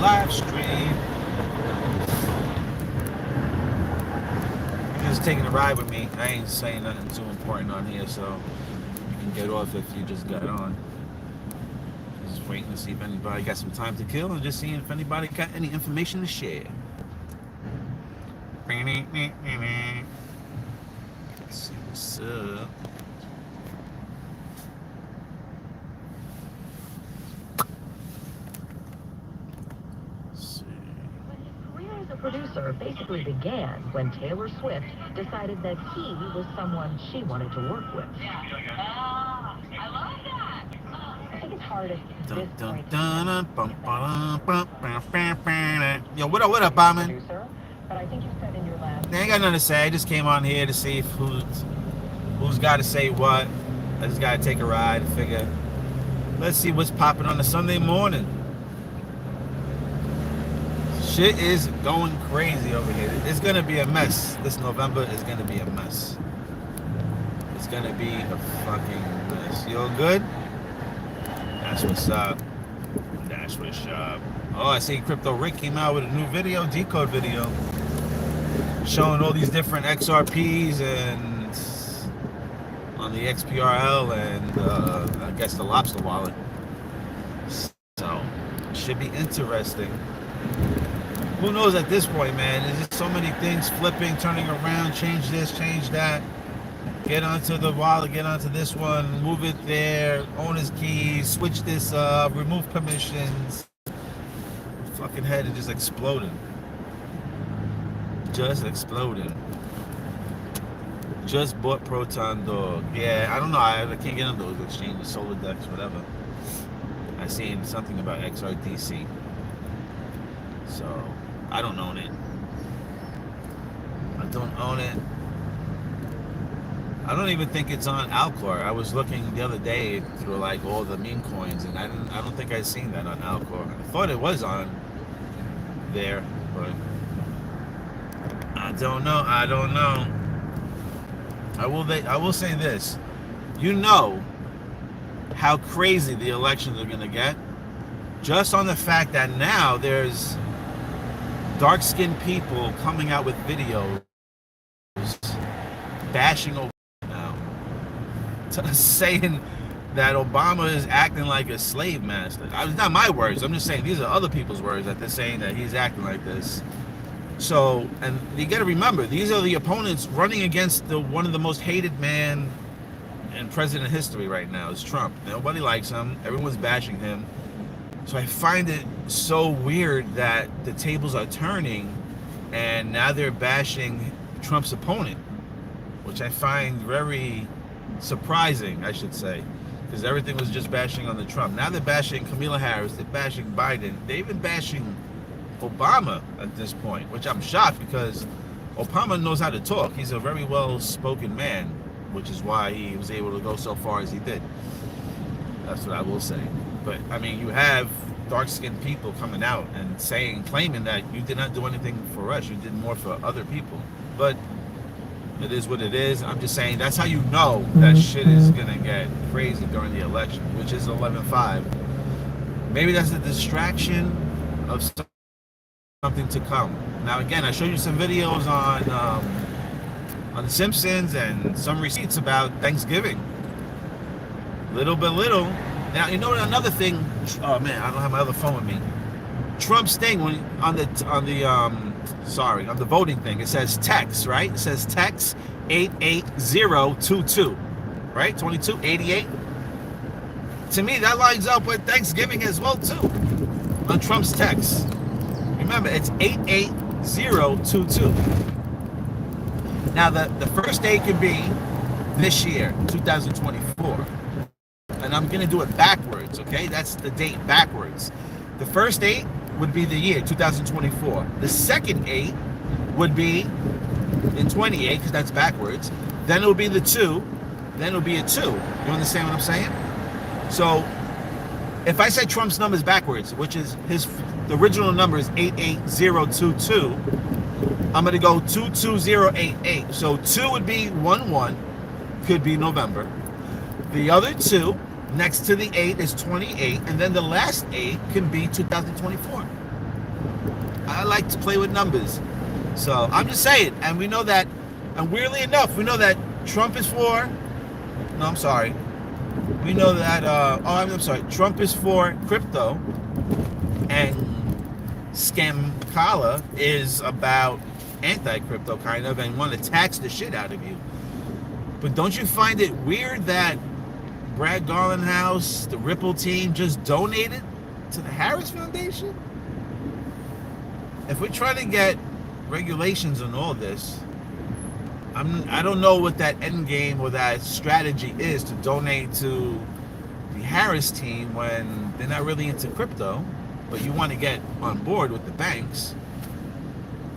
live stream. You're just taking a ride with me. I ain't saying nothing too important on here, so you can get off if you just got on. Just waiting to see if anybody got some time to kill and just seeing if anybody got any information to share. Let's see what's up. The producer basically began when Taylor Swift decided that he was someone she wanted to work with. I love that. I think it's hard at this point. Yo, what up, Bauman? Producer, but I think you said in your last. I ain't got nothing to say. I just came on here to see if who's got to say what. I just got to take a ride and figure. Let's see what's popping on a Sunday morning. Shit is going crazy over here. It's gonna be a mess. This November is gonna be a mess. It's gonna be a fucking mess. You all good? That's what's up. That's what's up. Oh, I see Crypto Rick came out with a new video, decode video, showing all these different XRPs and on the XPRL and I guess the Lobster wallet. So it should be interesting. Who knows at this point, man? There's just so many things flipping, turning around, change this, change that. Get onto the wallet, get onto this one, move it there, owner's keys, switch this up, remove permissions. Fucking head is just exploding. Just exploding. Just bought Proton Dog. Yeah, I don't know. I can't get on those exchanges, Solar Dex, whatever. I seen something about XRDC. So, I don't own it. I don't own it. I don't even think it's on Alcor. I was looking the other day through like all the meme coins, and I don't think I'd seen that on Alcor. I thought it was on there, but I don't know. I don't know. I will say this. You know how crazy the elections are gonna get, just on the fact that now there's dark-skinned people coming out with videos bashing Obama now, saying that Obama is acting like a slave master. It's not my words. I'm just saying these are other people's words that they're saying that he's acting like this. So, and you got to remember, these are the opponents running against one of the most hated man in president history right now is Trump. Nobody likes him. Everyone's bashing him. So I find it so weird that the tables are turning and now they're bashing Trump's opponent, which I find very surprising, I should say, because everything was just bashing on the Trump. Now they're bashing Kamala Harris, they're bashing Biden, they're even bashing Obama at this point, which I'm shocked because Obama knows how to talk. He's a very well-spoken man, which is why he was able to go so far as he did. That's what I will say. But I mean, you have dark-skinned people coming out and claiming that you did not do anything for us, you did more for other people. But it is what it is. I'm just saying that's how you know that shit is gonna get crazy during the election, which is 11/5. Maybe that's a distraction of something to come. Now again, I showed you some videos on The Simpsons and some receipts about Thanksgiving. Little by little. Now you know another thing. Oh man, I don't have my other phone with me. Trump's thing on the voting thing, it says text, right? It says text 88022, right? 2288. To me, that lines up with Thanksgiving as well too. On Trump's text, remember it's 88022. Now the first day could be this year, 2024. And I'm going to do it backwards, okay? That's the date backwards. The first 8 would be the year, 2024. The second 8 would be in 28, because that's backwards. Then it will be the 2. Then it will be a 2. You understand what I'm saying? So, if I say Trump's numbers backwards, which is the original number is 88022, I'm going to go 22088. So 2 would be 11, could be November. The other 2 next to the 8 is 28, and then the last 8 can be 2024. I like to play with numbers. So I'm just saying, and we know that, and weirdly enough, we know that Trump is for, no, I'm sorry. We know that, I'm sorry, Trump is for crypto, and Scamcala is about anti-crypto kind of, and want to tax the shit out of you. But don't you find it weird that Brad Garlinghouse, the Ripple team, just donated to the Harris Foundation? If we're trying to get regulations on all this, I don't know what that end game or that strategy is to donate to the Harris team when they're not really into crypto, but you want to get on board with the banks.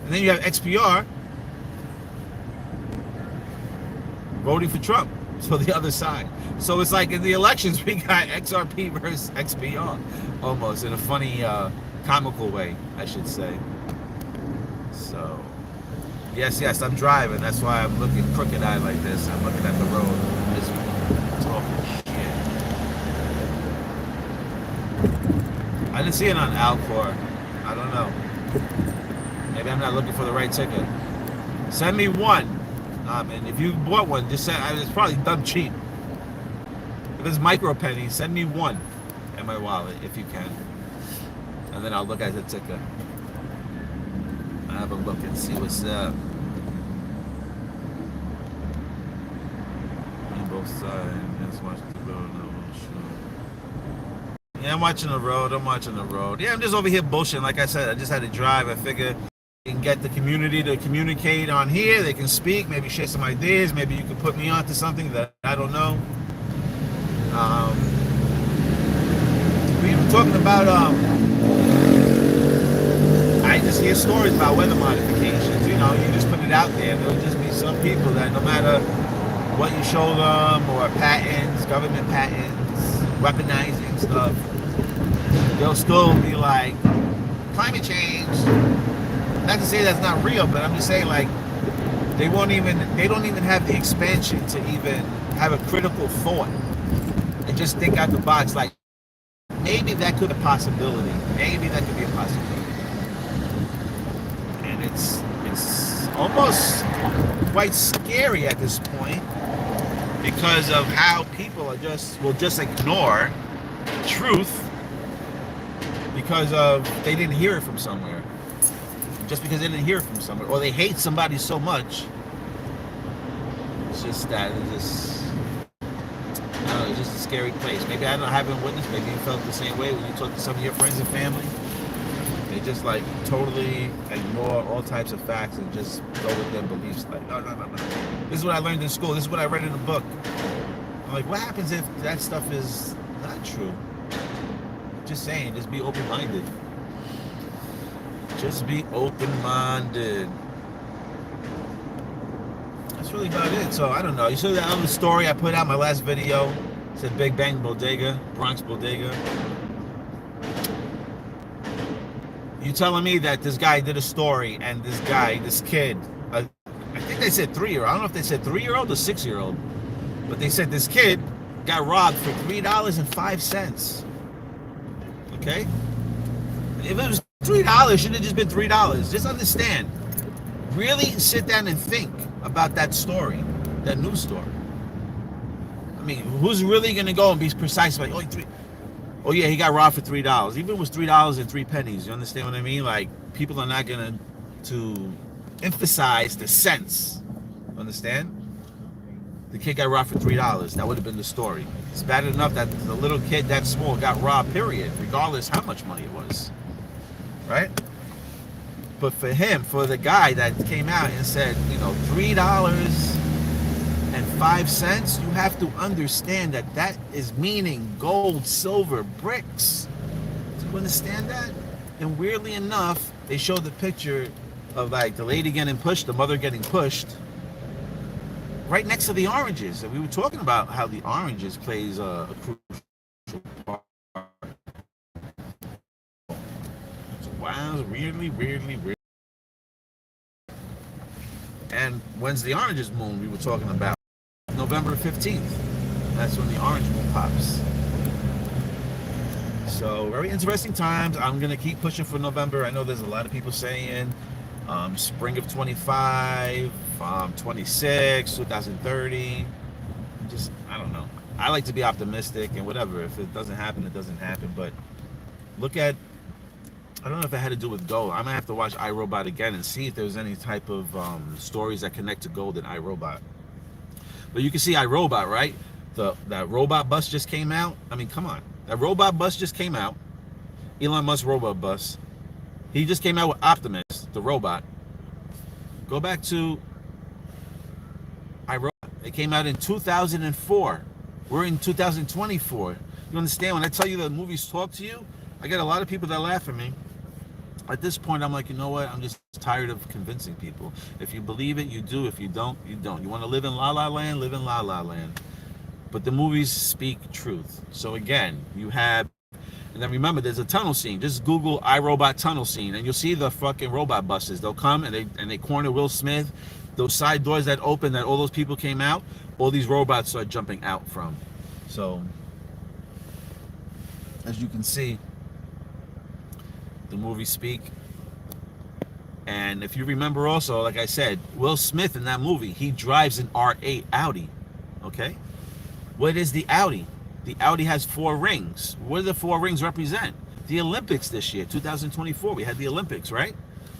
And then you have XPR voting for Trump, so the other side. So it's like in the elections, we got XRP versus XPR, almost in a funny, comical way, I should say. So, yes, I'm driving. That's why I'm looking crooked-eyed like this. I'm looking at the road. Just talking shit. I didn't see it on Alcor. I don't know. Maybe I'm not looking for the right ticket. Send me one. And if you bought one, just send. It's probably done cheap. If it's micro pennies, send me one in my wallet if you can, and then I'll look at the ticket. I'll have a look and see what's up. On both sides, just watch the road. No, sure. Yeah, I'm watching the road. Yeah, I'm just over here bullshitting. Like I said, I just had to drive. I figured you can get the community to communicate on here. They can speak, maybe share some ideas. Maybe you can put me onto something that I don't know. We were talking about, I just hear stories about weather modifications. You know, you just put it out there. There'll just be some people that no matter what you show them, or patents, government patents, weaponizing stuff, they'll still be like, climate change. Not to say that's not real, but I'm just saying, like, they don't even have the expansion to even have a critical thought and just think out the box. Like, maybe that could be a possibility. Maybe that could be a possibility. And it's almost quite scary at this point because of how people will just ignore truth because of they didn't hear it from somewhere. Just because they didn't hear it from somewhere, or they hate somebody so much. It's just that it's just, I don't know, it's just a scary place. Maybe I haven't witnessed. Maybe you felt the same way when you talk to some of your friends and family. They just like totally ignore all types of facts and just go with their beliefs. Like, no. This is what I learned in school. This is what I read in a book. I'm like, what happens if that stuff is not true? Just saying, just be open-minded. Just be open-minded. That's really about it. So I don't know. You saw that other story I put out in my last video. It said Big Bang Bodega, Bronx Bodega. You telling me that this guy did a story and this kid, I think they said 3-year-old. I don't know if they said 3-year-old or 6-year-old, but they said this kid got robbed for $3.05. Okay? If it was $3, it should have just been $3. Just understand. Really sit down and think about that story, that news story. I mean, who's really going to go and be precise about, oh yeah, he got robbed for $3. Even if it was $3.03. You understand what I mean? Like, people are not going to emphasize the sense. Understand? The kid got robbed for $3. That would have been the story. It's bad enough that the little kid that small got robbed, period, regardless how much money it was. Right? But for him, for the guy that came out and said, $3.05, you have to understand that is meaning gold, silver, bricks. Do you understand that? And weirdly enough, they showed the picture of like the lady getting pushed, the mother getting pushed, right next to the oranges. And we were talking about how the oranges plays a crucial part. Wow, weirdly. And when's the oranges moon we were talking about? November 15th. That's when the orange moon pops. So very interesting times. I'm gonna keep pushing for November. I know there's a lot of people saying spring of 25, 26, 2030. Just I don't know. I like to be optimistic and whatever. If it doesn't happen, it doesn't happen. But look at I don't know if it had to do with Gold. I'm gonna have to watch iRobot again and see if there's any type of stories that connect to Gold and iRobot. But you can see iRobot, right? That robot bus just came out. I mean, come on, that robot bus just came out. Elon Musk robot bus. He just came out with Optimus, the robot. Go back to iRobot. It came out in 2004. We're in 2024. You understand? When I tell you that movies talk to you, I get a lot of people that laugh at me. At this point, I'm like, you know what? I'm just tired of convincing people. If you believe it, you do. If you don't, you don't. You want to live in La La Land, live in La La Land. But the movies speak truth. So again, you have, and then remember, there's a tunnel scene. Just Google iRobot tunnel scene, and you'll see the fucking robot buses. They'll come and they corner Will Smith. Those side doors that open, that all those people came out, all these robots start jumping out from. So, as you can see, the movies speak. And if you remember also, like I said, Will Smith in that movie, he drives an R8 Audi. Okay? What is the Audi? The Audi has 4 rings. What do the 4 rings represent? The Olympics this year, 2024. We had the Olympics, right?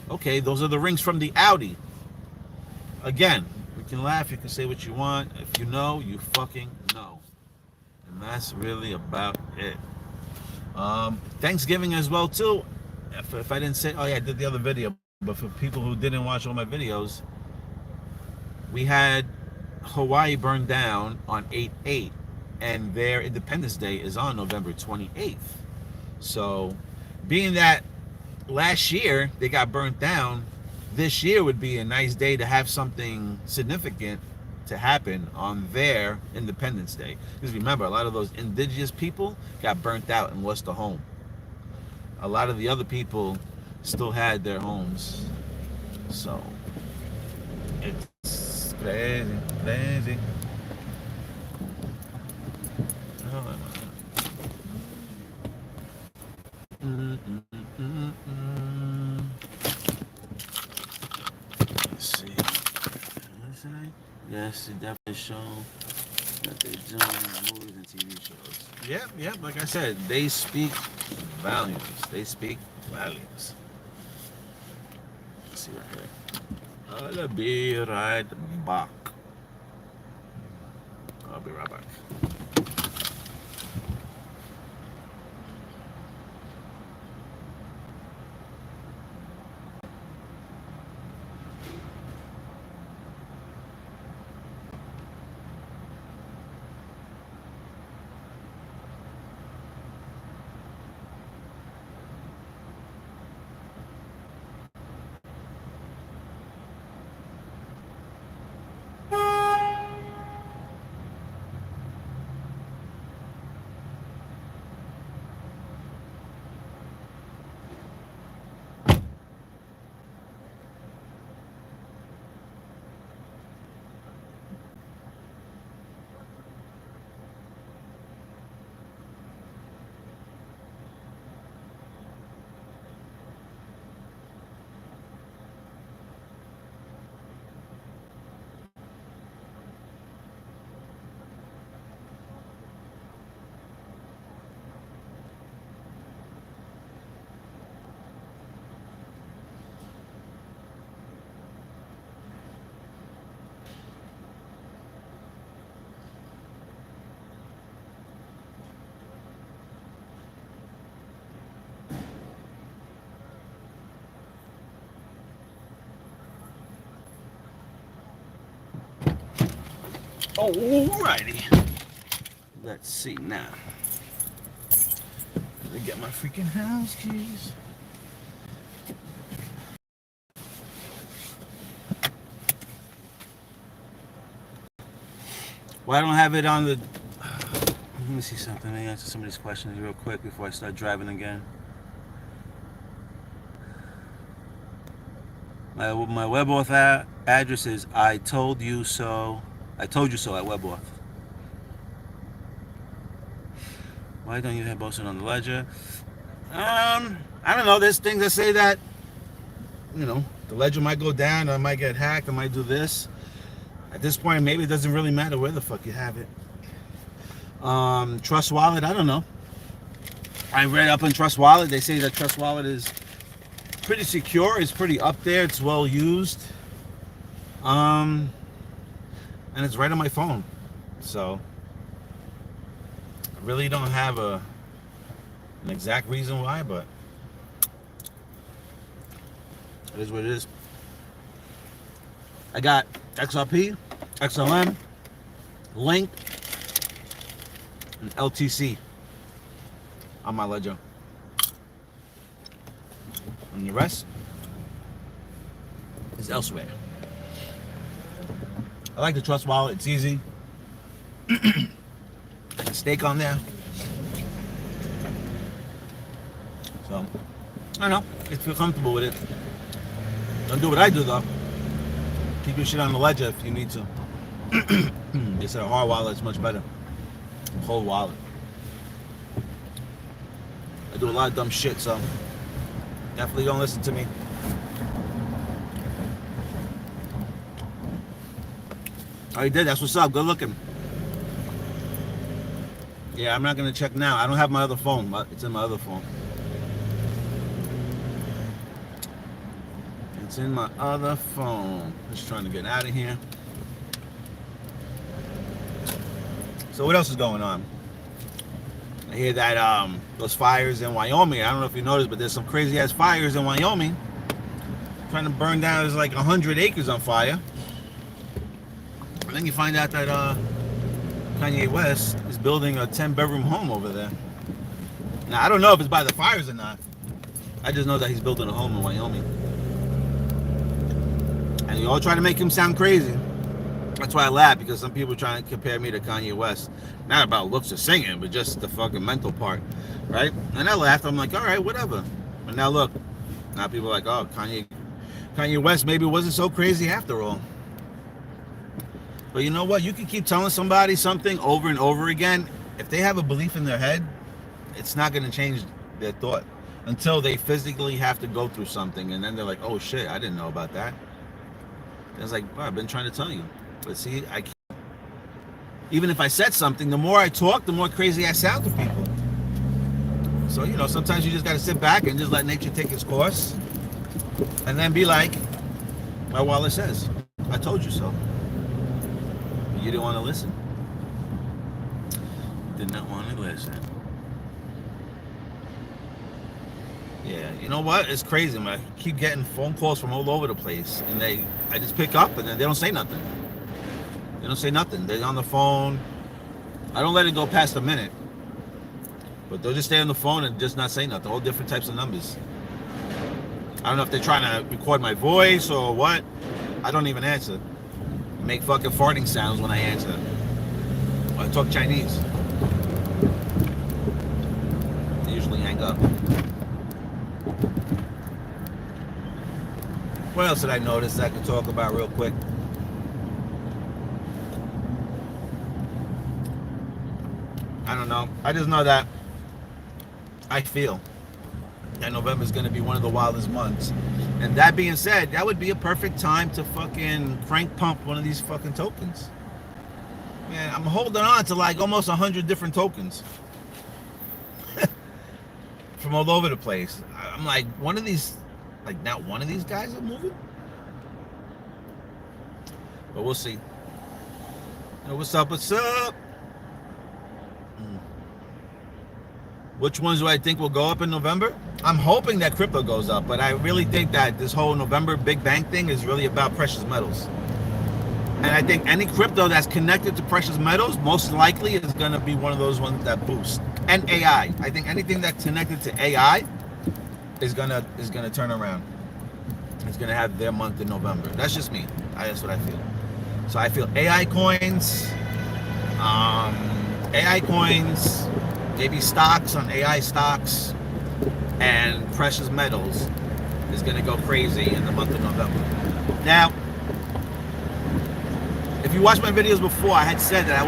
Okay, those are the rings from the Audi. Again, we can laugh, you can say what you want. If you know, you fucking know. And that's really about it. Thanksgiving as well, too. If I didn't say, oh yeah, I did the other video. But for people who didn't watch all my videos, we had Hawaii burned down on 8/8, and their Independence Day is on November 28th. So, being that last year they got burnt down, this year would be a nice day to have something significant to happen on their Independence Day. Because remember, a lot of those indigenous people got burnt out and lost a home. A lot of the other people still had their homes. So it's crazy, crazy. Let's see. Yes, it definitely show that they do movies and TV shows. Yep, like I said, they speak volumes. They speak volumes. Let's see right here. I'll be right back. I'll be right back. Alrighty. Let's see now. Let me get my freaking house keys. Well, I don't have it on the... Let me see something. Let me answer some of these questions real quick before I start driving again. My WebAuth address is I told you so at WebAuth. Why don't you have posted on the ledger? I don't know. There's things that say that, the ledger might go down, or I might get hacked, I might do this. At this point, maybe it doesn't really matter where the fuck you have it. Trust Wallet, I don't know. I read up on Trust Wallet. They say that Trust Wallet is pretty secure. It's pretty up there. It's well used. And it's right on my phone. So I really don't have an exact reason why, but it is what it is. I got XRP, XLM, Link, and LTC on my ledger. And the rest is elsewhere. I like the Trust Wallet. It's easy. Stake on there. So, I don't know. Just feel comfortable with it. Don't do what I do, though. Keep your shit on the ledger if you need to. They said a hard wallet is much better. A whole wallet. I do a lot of dumb shit, so definitely don't listen to me. Oh, you did? That's what's up. Good looking. Yeah, I'm not going to check now. I don't have my other phone. It's in my other phone. It's in my other phone. Just trying to get out of here. So what else is going on? I hear that those fires in Wyoming. I don't know if you noticed, but there's some crazy ass fires in Wyoming. Trying to burn down. There's like 100 acres on fire. And then you find out that Kanye West is building a 10-bedroom home over there. Now I don't know if it's by the fires or not. I just know that he's building a home in Wyoming. And you all try to make him sound crazy. That's why I laugh, because some people are trying to compare me to Kanye West. Not about looks of singing, but just the fucking mental part, right? And I laughed. I'm like, all right, whatever. But now look, now people are like, oh, Kanye West maybe wasn't so crazy after all. But you know what? You can keep telling somebody something over and over again. If they have a belief in their head, it's not going to change their thought until they physically have to go through something. And then they're like, oh shit, I didn't know about that. And it's like, well, I've been trying to tell you. But see, I can't. Even if I said something, the more I talk, the more crazy I sound to people. So, sometimes you just got to sit back and just let nature take its course. And then be like, my wallet says, I told you so. But you didn't want to listen. Did not want to listen. Yeah, you know what? It's crazy, man. I keep getting phone calls from all over the place. And I just pick up and then they don't say nothing. They don't say nothing. They're on the phone. I don't let it go past a minute. But they'll just stay on the phone and just not say nothing. All different types of numbers. I don't know if they're trying to record my voice or what. I don't even answer. I make fucking farting sounds when I answer. I talk Chinese. They usually hang up. What else did I notice I could talk about real quick? I don't know. I just know that I feel that November is going to be one of the wildest months. And that being said, that would be a perfect time to fucking crank pump one of these fucking tokens. Man, I'm holding on to like almost 100 different tokens. From all over the place. I'm like, one of these, like not one of these guys are moving? But we'll see. What's up, what's up? Which ones do I think will go up in November? I'm hoping that crypto goes up, but I really think that this whole November Big Bang thing is really about precious metals. And I think any crypto that's connected to precious metals most likely is going to be one of those ones that boost. And AI. I think anything that's connected to AI is gonna turn around. It's gonna have their month in November. That's just me. That's what I feel. So I feel AI coins, maybe stocks on AI stocks, and precious metals is going to go crazy in the month of November. Now, if you watch my videos before, I had said that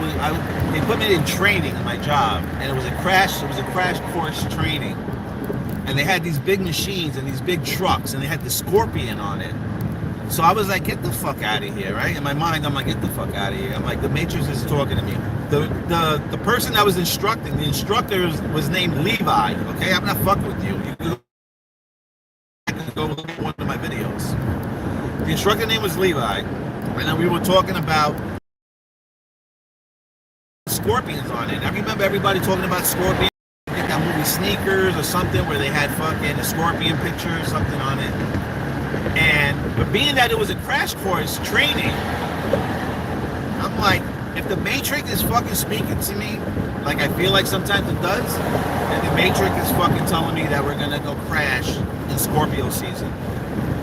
they put me in training in my job, and it was a crash course training, and they had these big machines and these big trucks, and they had the Scorpion on it. So I was like, get the fuck out of here, right? In my mind, I'm like, get the fuck out of here. I'm like, the Matrix is talking to me. The person I was instructing, the instructor was named Levi. Okay, I'm not fucking with you. You can go look at one of my videos. The instructor name was Levi, and then we were talking about Scorpions on it. I remember everybody talking about Scorpion. I think that movie Sneakers or something where they had fucking a Scorpion picture or something on it. But being that it was a crash course training, I'm like, if the Matrix is fucking speaking to me, like I feel like sometimes it does, and the Matrix is fucking telling me that we're gonna go crash in Scorpio season.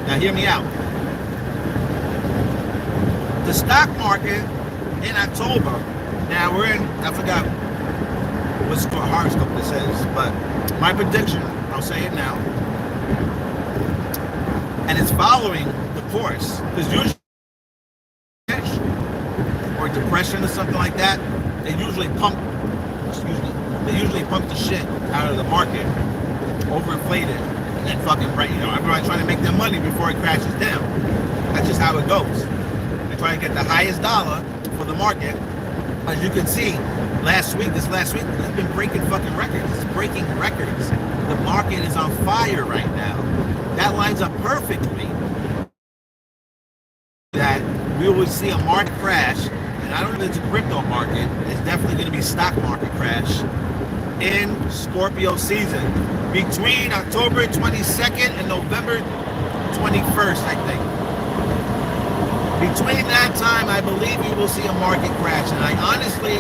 Now hear me out. The stock market in October, now we're in, I forgot what horoscope this is, but my prediction, I'll say it now, and it's following the course, because usually or depression or something like that, they usually pump the shit out of the market, overinflated, and then fucking everybody's trying to make their money before it crashes down. That's just how it goes. They try to get the highest dollar for the market. As you can see, this last week, it's been breaking fucking records. It's breaking records. The market is on fire right now. That lines up perfectly that we will see a market crash, and I don't know if it's a crypto market, it's definitely going to be stock market crash in Scorpio season between October 22nd and November 21st, I think. Between that time, I believe we will see a market crash, and I honestly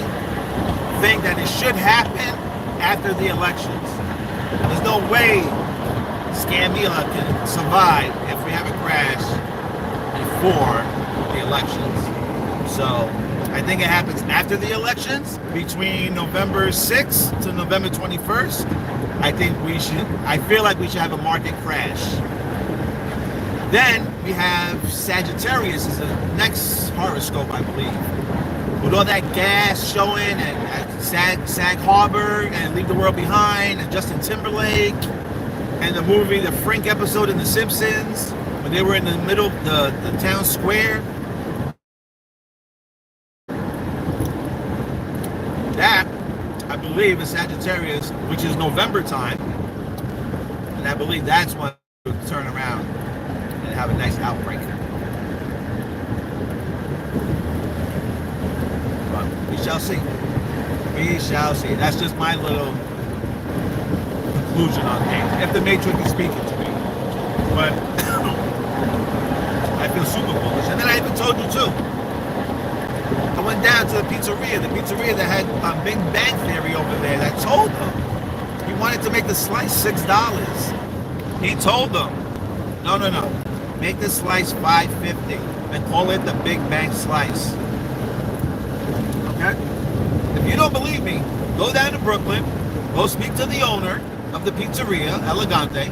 think that it should happen after the elections. There's no way Scamila can survive if we have a crash before the elections. So I think it happens after the elections, between November 6th to November 21st. I feel like we should have a market crash. Then we have Sagittarius is the next horoscope, I believe. With all that gas showing and Sag Harbor and Leave the World Behind and Justin Timberlake and the movie, the Frank episode in The Simpsons, when they were in the middle of the town square. That, I believe, is Sagittarius, which is November time. And I believe that's when we'll turn around and have a nice outbreak. But we shall see. We shall see. That's just my little conclusion on things. If the Matrix is speaking to me. But I feel super bullish. And then I even told you too. I went down to the pizzeria that had Big Bang Theory over there, that told them he wanted to make the slice $6. He told them, no, make the slice $5.50 and call it the Big Bang Slice. Okay? If you don't believe me, go down to Brooklyn, go speak to the owner of the pizzeria, Elegante.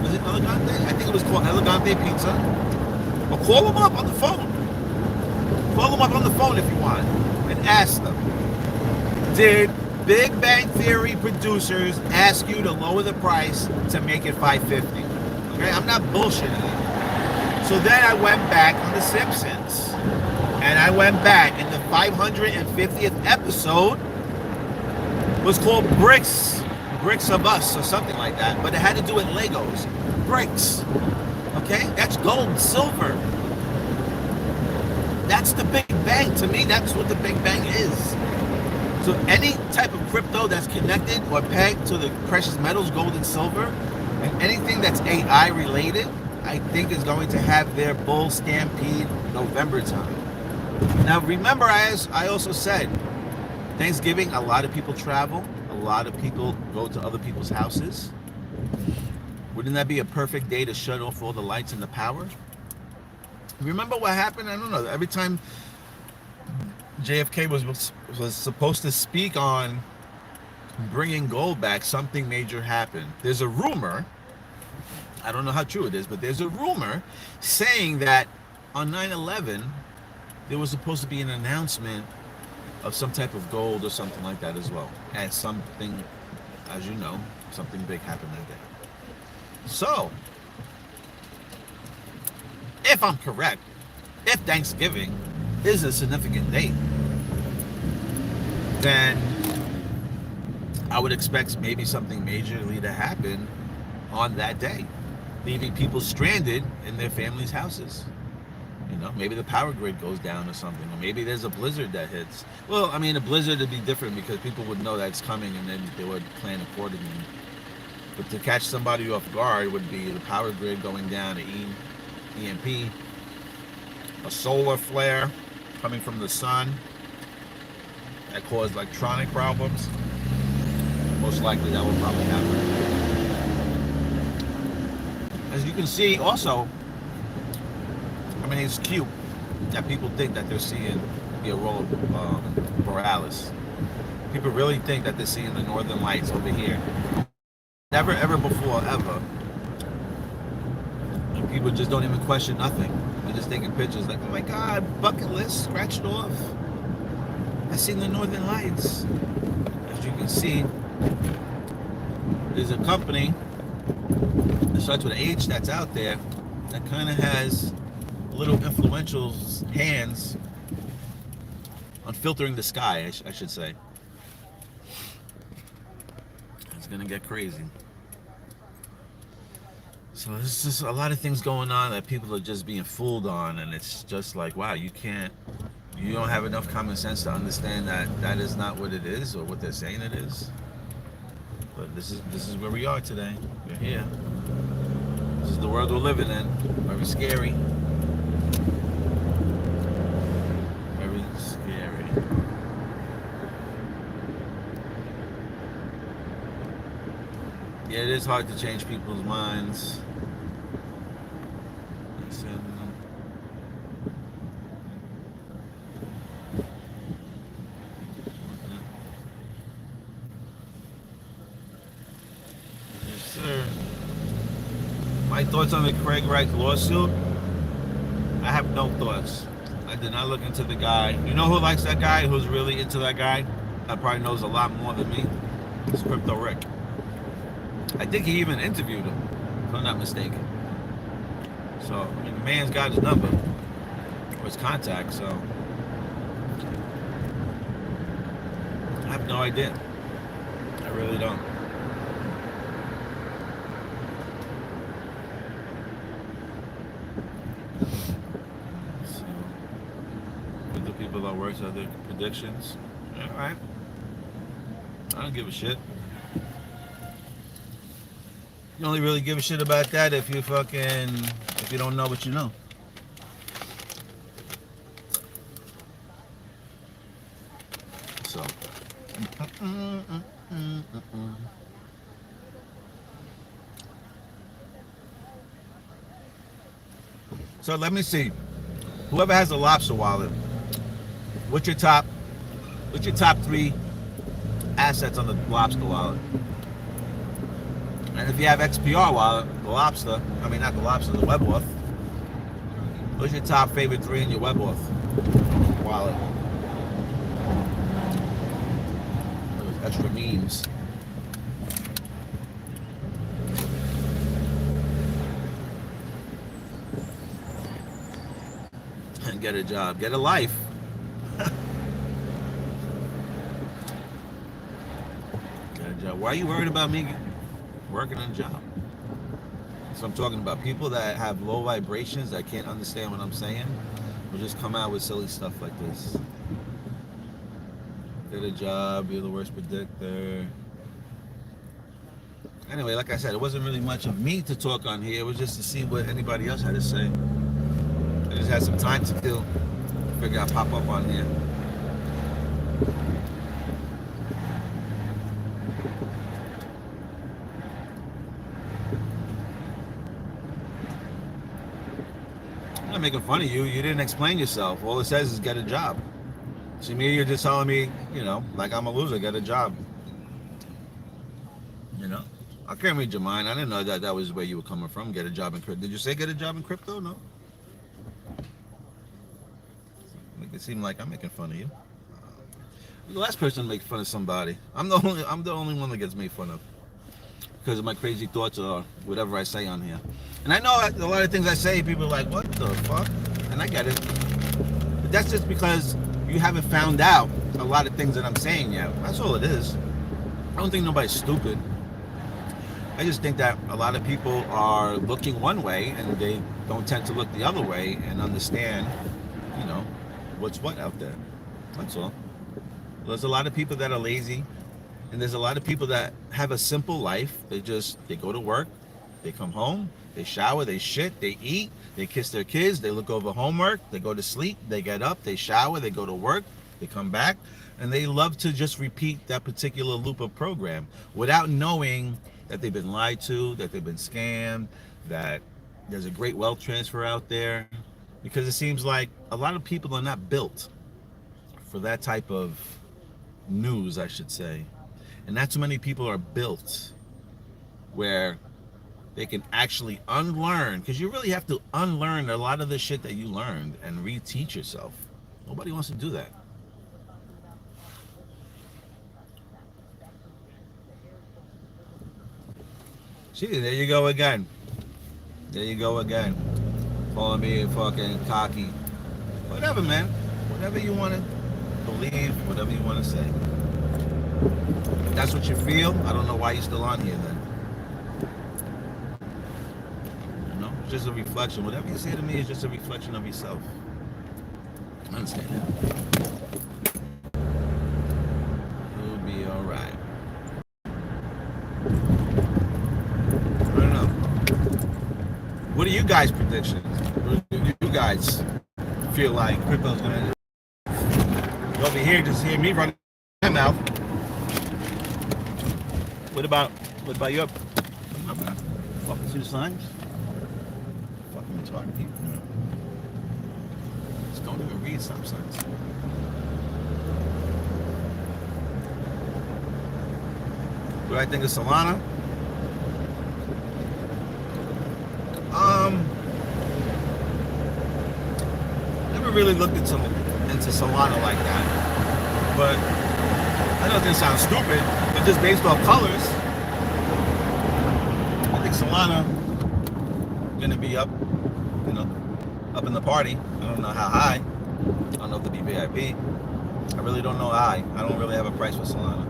Was it Elegante? I think it was called Elegante Pizza. Or call them up on the phone. Call them up on the phone if you want and ask them, did Big Bang Theory producers ask you to lower the price to make it $5.50? Okay, I'm not bullshitting you. So then I went back on The Simpsons, and I went back, and the 550th episode was called Bricks of Us or something like that, but it had to do with Legos. Bricks. Okay, that's gold and silver. That's the Big Bang. To me, that's what the Big Bang is. So any type of crypto that's connected or pegged to the precious metals, gold and silver, and anything that's AI related, I think is going to have their bull stampede November time. Now, remember, I also said, Thanksgiving, a lot of people travel. A lot of people go to other people's houses. Wouldn't that be a perfect day to shut off all the lights and the power? Remember what happened? I don't know. Every time JFK was supposed to speak on bringing gold back, something major happened. There's a rumor, I don't know how true it is, but there's a rumor saying that on 9/11, there was supposed to be an announcement of some type of gold or something like that as well. And something, as you know, something big happened that day. So, if I'm correct, if Thanksgiving is a significant date, then I would expect maybe something majorly to happen on that day, leaving people stranded in their families' houses. You know, maybe the power grid goes down or something, or maybe there's a blizzard that hits. Well, I mean, a blizzard would be different because people would know that it's coming and then they would plan accordingly. But to catch somebody off guard would be the power grid going down, an EMP, a solar flare coming from the sun that caused electronic problems. Most likely that will probably happen. As you can see, also, I mean, it's cute that people think that they're seeing the aurora borealis. People really think that they're seeing the northern lights over here. Never, ever before, ever. And people just don't even question nothing. They're just taking pictures like, oh my God, bucket list scratched off. I seen the northern lights. As you can see, there's a company that starts with an H that's out there that kind of has little influential hands on filtering the sky, I should say. It's gonna get crazy. So there's just a lot of things going on that people are just being fooled on, and it's just like, wow, you don't have enough common sense to understand that that is not what it is or what they're saying it is. But this is where we are today. We're here. This is the world we're living in. Very scary. Very scary. Yeah, it is hard to change people's minds. Yes, sir. My thoughts on the Craig Wright lawsuit? I have no thoughts. I did not look into the guy. You know who likes that guy? Who's really into that guy? That probably knows a lot more than me. It's Crypto Rick. I think he even interviewed him, if I'm not mistaken. So, I mean, the man's got his number or his contact, so I have no idea. I really don't. So, with the people that works at their predictions, all right. I don't give a shit. You only really give a shit about that if you don't know what you know. So. So let me see. Whoever has a lobster wallet, what's your top 3 assets on the lobster wallet? And if you have XPR wallet, the Webworth, what's your top favorite 3 in your Webworth wallet? Those extra memes. And get a job, get a life. Get a job. Why are you worried about me working on a job? So I'm talking about people that have low vibrations that can't understand what I'm saying will just come out with silly stuff like this. Get a job, you're the worst predictor. Anyway, like I said, it wasn't really much of me to talk on here. It was just to see what anybody else had to say. I just had some time to kill. Figure I'd pop up on here. I'm not making fun of you. You didn't explain yourself. All it says is get a job. See me, you're just telling me, like I'm a loser, get a job. I can't read your mind. I didn't know that was where you were coming from. Get a job in crypto. Did you say get a job in crypto? No. Make it seem like I'm making fun of you. I'm the last person to make fun of somebody. I'm the only one that gets made fun of because of my crazy thoughts or whatever I say on here. And I know a lot of things I say, people are like, "What the fuck?" And I get it, but that's just because you haven't found out a lot of things that I'm saying yet. That's all it is. I don't think nobody's stupid. I just think that a lot of people are looking one way and they don't tend to look the other way and understand, you know, what's what out there. That's all. There's a lot of people that are lazy, and there's a lot of people that have a simple life. They go to work, they come home, they shower, they shit, they eat, they kiss their kids, they look over homework, they go to sleep, they get up, they shower, they go to work, they come back, and they love to just repeat that particular loop of program without knowing that they've been lied to, that they've been scammed, that there's a great wealth transfer out there. Because it seems like a lot of people are not built for that type of news, I should say. And not too many people are built where they can actually unlearn, because you really have to unlearn a lot of the shit that you learned and reteach yourself. Nobody wants to do that. See, there you go again. There you go again. Calling me fucking cocky. Whatever, man. Whatever you want to believe, whatever you want to say. If that's what you feel, I don't know why you're still on here then. You know, it's just a reflection. Whatever you say to me is just a reflection of yourself. I understand that. You'll be alright. I don't know. What are you guys' predictions? What do you guys feel like crypto's gonna do? You over here just hear me running my mouth. What about your fucking two signs? Fucking retarded people. Just don't even read some signs. What do I think of Solana? Never really looked into Solana like that, but I know it doesn't sound stupid, but just based off colors, I think Solana gonna be up, up in the party. I don't know how high. I don't know if it'll be VIP. I really don't know high. I don't really have a price for Solana.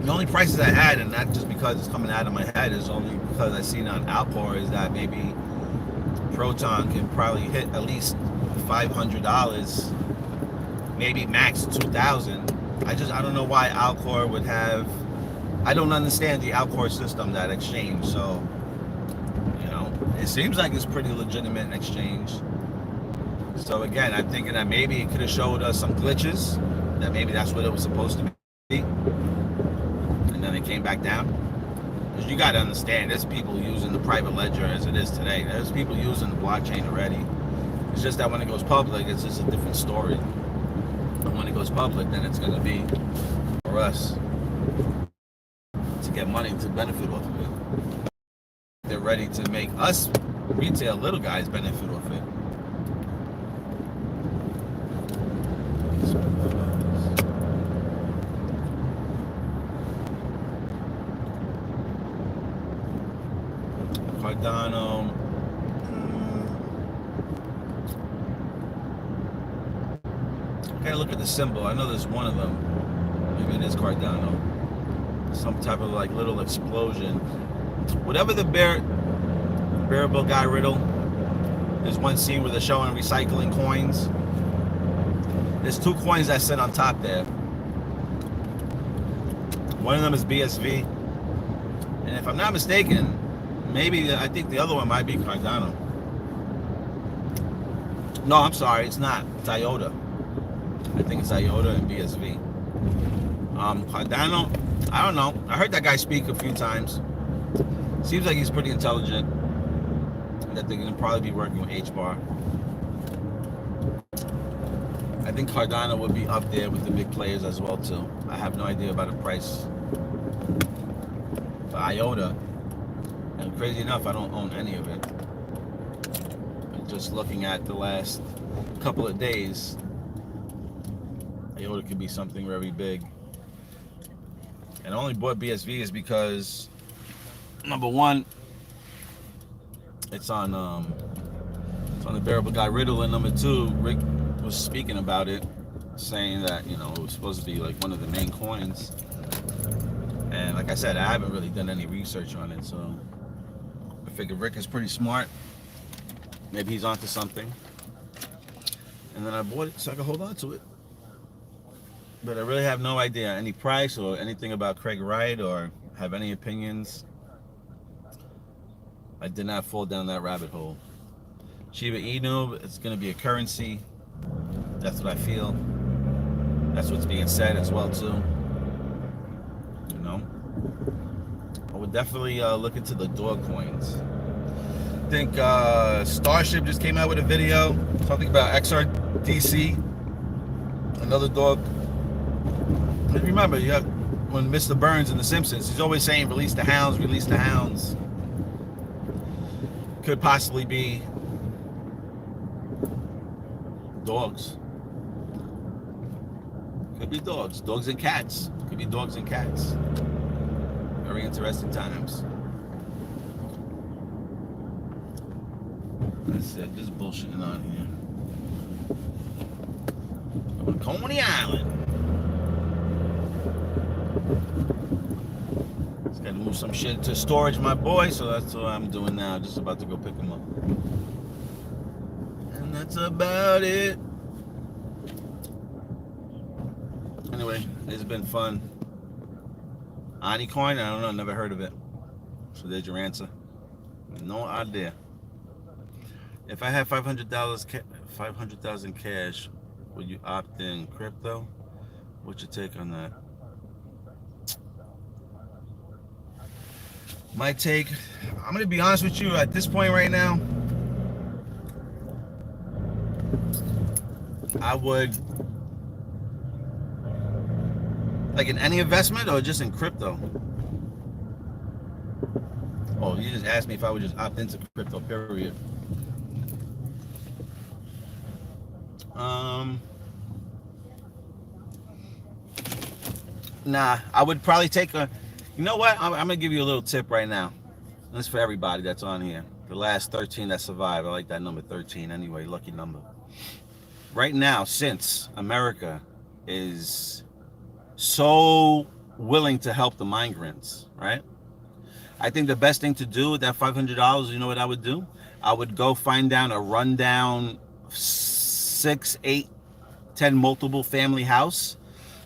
The only prices I had, and not just because it's coming out of my head, is only because I seen on Alcor, is that maybe Proton can probably hit at least $500, maybe max 2,000. I don't know why Alcor would have. I don't understand the Alcor system, that exchange. So, it seems like it's pretty legitimate exchange. So again, I'm thinking that maybe it could have showed us some glitches. That maybe that's what it was supposed to be, and then it came back down. Because you got to understand, there's people using the private ledger as it is today. There's people using the blockchain already. It's just that when it goes public, it's just a different story. And when it goes public, then it's going to be for us to get money to benefit off of it. They're ready to make us retail little guys benefit off it. Cardano. Okay, look at the symbol. I know there's one of them. Maybe it is Cardano. Some type of like little explosion. Whatever the bearable guy riddle. There's one scene where they're showing recycling coins. There's two coins that sit on top there. One of them is BSV. And if I'm not mistaken, I think the other one might be Cardano. No, I'm sorry, it's not. It's IOTA. I think it's IOTA and BSV. Cardano, I don't know. I heard that guy speak a few times. Seems like he's pretty intelligent. That they're gonna probably be working with HBAR. I think Cardano would be up there with the big players as well too. I have no idea about the price for IOTA. And crazy enough, I don't own any of it. just looking at the last couple of days, I know it could be something very big. And I only bought BSV is because, number one, it's on the Bearable Guy Riddle, and number two, Rick was speaking about it, saying that, you know, it was supposed to be like one of the main coins. And like I said, I haven't really done any research on it, so I figured Rick is pretty smart. Maybe he's onto something. And then I bought it so I could hold on to it. But I really have no idea any price or anything about Craig Wright or have any opinions. I did not fall down that rabbit hole. Shiba Inu, it's going to be a currency. That's what I feel. That's what's being said as well too. You know, I would definitely look into the dog coins. I think Starship just came out with a video talking about XRDC, another dog. And remember, you have when Mr. Burns in The Simpsons, he's always saying, "Release the hounds, release the hounds." Could possibly be dogs. Could be dogs. Dogs and cats. Could be dogs and cats. Very interesting times. That's it. This is bullshitting on here. On Coney Island. Just gotta move some shit to storage, my boy. So that's what I'm doing now. Just about to go pick him up. And that's about it. Anyway, it's been fun. Ani coin? I don't know. Never heard of it. So there's your answer. No idea. If I had $500,000 cash, would you opt in crypto? What's your take on that? My take, I'm gonna be honest with you. At this point right now, I would, like, in any investment or just in crypto? Oh, you just asked me if I would just opt into crypto, period. Nah, I would probably take a, you know what? I'm gonna give you a little tip right now. This is for everybody that's on here. The last 13 that survived. I like that number 13 anyway, lucky number. Right now, since America is so willing to help the migrants, right? I think the best thing to do with that $500, you know what I would do? I would go find down a rundown 6, 8, 10 multiple family house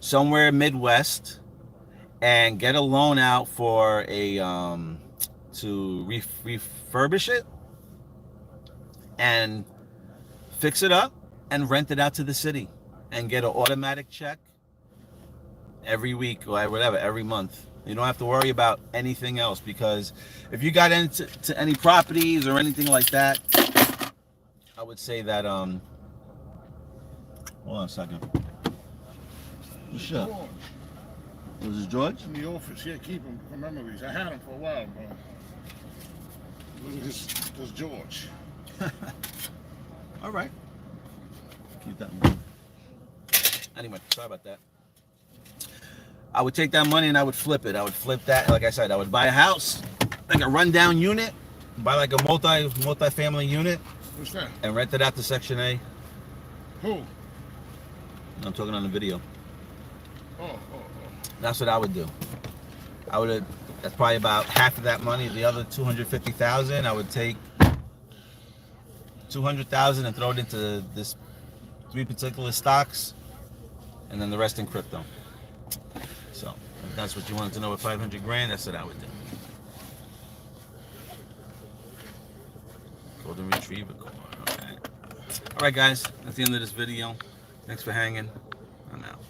somewhere Midwest and get a loan out for a to refurbish it and fix it up and rent it out to the city and get an automatic check every week or whatever, every month. You don't have to worry about anything else, because if you got into any properties or anything like that, I would say that hold on a second. What's up? Was this George? In the office, yeah, keep him for memories. I had him for a while, but this George. All right. Keep that moving. Anyway, sorry about that. I would take that money and I would flip it. I would flip that. Like I said, I would buy a house, like a rundown unit, buy like a multi-family unit. What's that? And rent it out to Section A. Who? I'm talking on the video. Oh. That's what I would do. I would. That's probably about half of that money. The other $250,000, I would take $200,000 and throw it into this 3 particular stocks, and then the rest in crypto. So if that's what you wanted to know with 500 grand, that's what I would do. Golden Retriever core. Okay. All right, guys. That's the end of this video. Thanks for hanging. I'm out.